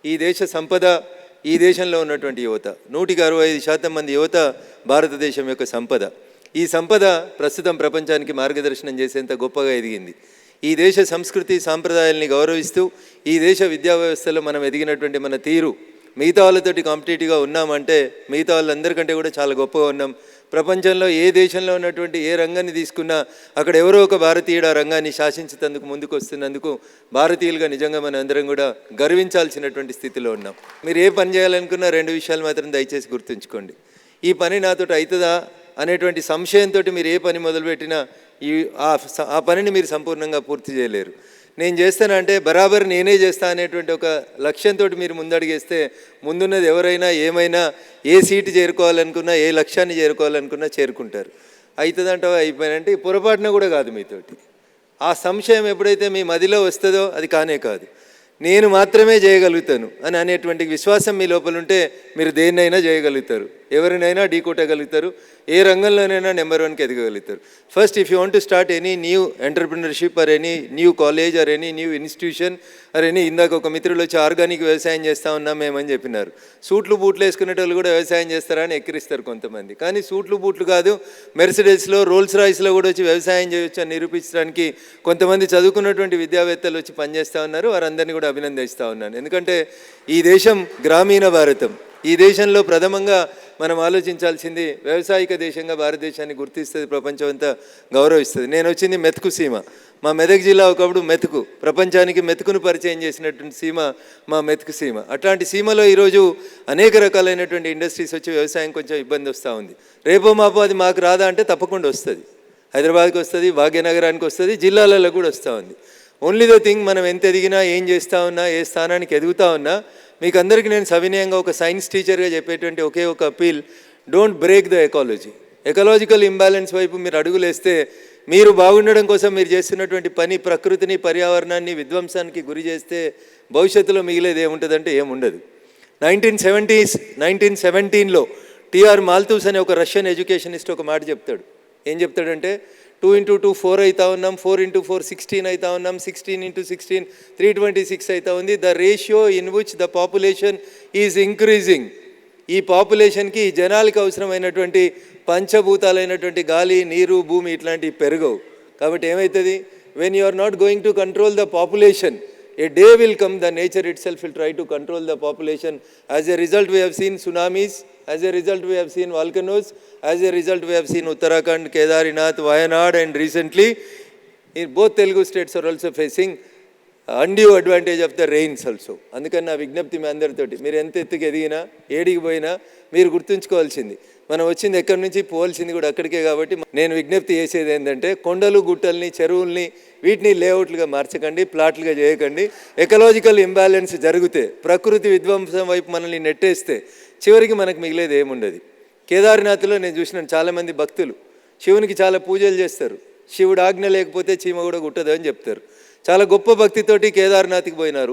ఈ దేశ సంపద, ఈ దేశంలో ఉన్నటువంటి యువత, 165% మంది యువత భారతదేశం యొక్క సంపద. ఈ సంపద ప్రస్తుతం ప్రపంచానికి మార్గదర్శనం చేసేంత గొప్పగా ఎదిగింది. ఈ దేశ సంస్కృతి సాంప్రదాయాల్ని గౌరవిస్తూ ఈ దేశ విద్యా వ్యవస్థలో మనం ఎదిగినటువంటి మన తీరు మిగతా వాళ్ళతోటి కాంపిటేటివ్గా ఉన్నామంటే మిగతా వాళ్ళందరికంటే కూడా చాలా గొప్పగా ఉన్నాం. ప్రపంచంలో ఏ దేశంలో ఉన్నటువంటి ఏ రంగాన్ని తీసుకున్నా అక్కడ ఎవరో ఒక భారతీయుడు ఆ రంగాన్ని శాసించేందుకు ముందుకు వస్తున్నందుకు భారతీయులుగా నిజంగా మన అందరం కూడా గర్వించాల్సినటువంటి స్థితిలో ఉన్నాం. మీరు ఏ పని చేయాలనుకున్నా 2 విషయాలు మాత్రం దయచేసి గుర్తుంచుకోండి. ఈ పని నాతోటి అవుతుందా అనేటువంటి సంశయంతో మీరు ఏ పని మొదలుపెట్టినా ఆ పనిని మీరు సంపూర్ణంగా పూర్తి చేయలేరు. నేను చేస్తానంటే బరాబర్ నేనే చేస్తా అనేటువంటి ఒక లక్ష్యంతో మీరు ముందడిగేస్తే ముందున్నది ఎవరైనా ఏమైనా ఏ సీటు చేరుకోవాలనుకున్నా ఏ లక్ష్యాన్ని చేరుకోవాలనుకున్నా చేరుకుంటారు. అవుతుందంటే అయిపోయినంటే పొరపాటున కూడా కాదు మీతోటి. ఆ సంశయం ఎప్పుడైతే మీ మదిలో వస్తుందో అది కానే కాదు. నేను మాత్రమే చేయగలుగుతాను అని అనేటువంటి విశ్వాసం మీ లోపల ఉంటే మీరు దేన్నైనా చేయగలుగుతారు, ఎవరినైనా ఢీకొట్టగలుగుతారు, ఏ రంగంలోనైనా నెంబర్ 1కి ఎదగలుగుతారు. First if you want to start any new entrepreneurship or any new college or any new institution or any, ఇందాక ఒక మిత్రులు వచ్చి ఆర్గానిక్ వ్యవసాయం చేస్తూ ఉన్నాం మేమని చెప్పినారు. సూట్లు బూట్లు వేసుకునేటోళ్ళు కూడా వ్యవసాయం చేస్తారని ఎక్కిరిస్తారు కొంతమంది. కానీ సూట్లు బూట్లు కాదు, మెర్సిడెస్లో రోల్స్ రాయిస్లో కూడా వచ్చి వ్యవసాయం చేయొచ్చు అని నిరూపించడానికి కొంతమంది చదువుకున్నటువంటి విద్యావేత్తలు వచ్చి పనిచేస్తూ ఉన్నారు. వారందరినీ కూడా అభినందిస్తూ ఉన్నాను. ఎందుకంటే ఈ దేశం గ్రామీణ భారతం. ఈ దేశంలో ప్రథమంగా మనం ఆలోచించాల్సింది వ్యవసాయిక దేశంగా భారతదేశాన్ని గుర్తిస్తుంది, ప్రపంచం అంతా గౌరవిస్తుంది. నేను వచ్చింది మెతుకు సీమ. మా మెదక్ జిల్లా ఒకప్పుడు మెతుకు, ప్రపంచానికి మెతుకును పరిచయం చేసినటువంటి సీమ మా మెతుకు సీమ. అట్లాంటి సీమలో ఈరోజు అనేక రకాలైనటువంటి ఇండస్ట్రీస్ వచ్చి వ్యవసాయం కొంచెం ఇబ్బంది వస్తూ ఉంది. రేపో మాపో అది మాకు రాదా అంటే తప్పకుండా వస్తుంది. హైదరాబాద్కి వస్తుంది, భాగ్యనగరానికి వస్తుంది, జిల్లాలలో కూడా వస్తూ ఉంది. ఓన్లీ ద థింగ్ మనం ఎంత ఎదిగినా, ఏం చేస్తూ ఉన్నా, ఏ స్థానానికి ఎదుగుతూ ఉన్నా, మీకు అందరికీ నేను సవినయంగా ఒక సైన్స్ టీచర్గా చెప్పేటువంటి ఒకే ఒక appeal, don't break the ecology. Ecological imbalance వైపు మీరు అడుగులేస్తే మీరు బాగుండడం కోసం మీరు చేస్తున్నటువంటి పని ప్రకృతిని, పర్యావరణాన్ని విధ్వంసానికి గురి చేస్తే భవిష్యత్తులో మిగిలేది ఏముంటుందంటే ఏముండదు. 1917లో టిఆర్ మాల్తూస్ అనే ఒక రష్యన్ ఎడ్యుకేషనిస్ట్ ఒక మాట చెప్తాడు. ఏం చెప్తాడంటే 2 into 2 4 అవుతా ఉన్నాం, 4 into 4 16 అవుతా ఉన్నాం, 16 into 16 326 అవుతా ఉంది. The ratio in which the population is increasing. ఈ పాపులేషన్కి, ఈ జనాలకి అవసరమైనటువంటి పంచభూతాలైనటువంటి గాలి, నీరు, భూమి ఇట్లాంటివి పెరగవు. కాబట్టి ఏమవుతుంది, when you are not going to control the population, a day will come, the nature itself will try to control the population. As a result we have seen tsunamis, as a result we have seen volcanoes, as a result we have seen Uttarakhand, Kedarinath, Wayanad, and recently in both Telugu states are also facing undue advantage of the rains also. అందుకని నా విజ్ఞప్తి మీ అందరితోటి, మీరు ఎంత ఎత్తుకు ఎదిగినా, ఏడికి పోయినా మీరు గుర్తుంచుకోవాల్సింది మనం వచ్చింది ఎక్కడి నుంచి, పోవాల్సింది కూడా అక్కడికే. కాబట్టి నేను విజ్ఞప్తి చేసేది ఏంటంటే కొండలు, గుట్టల్ని, చెరువుల్ని వీటిని లేఅవుట్లుగా మార్చకండి, ప్లాట్లుగా చేయకండి. ఎకలాజికల్ ఇంబ్యాలెన్స్ జరిగితే, ప్రకృతి విధ్వంసం వైపు మనల్ని నెట్టేస్తే చివరికి మనకు మిగిలేది ఏముండదు. కేదార్నాథ్లో నేను చూసినాను చాలామంది భక్తులు శివునికి చాలా పూజలు చేస్తారు. శివుడు ఆజ్ఞ లేకపోతే చీమ కూడా గుట్టదు అని చెప్తారు. చాలా గొప్ప భక్తితోటి కేదార్నాథ్కి పోయినారు.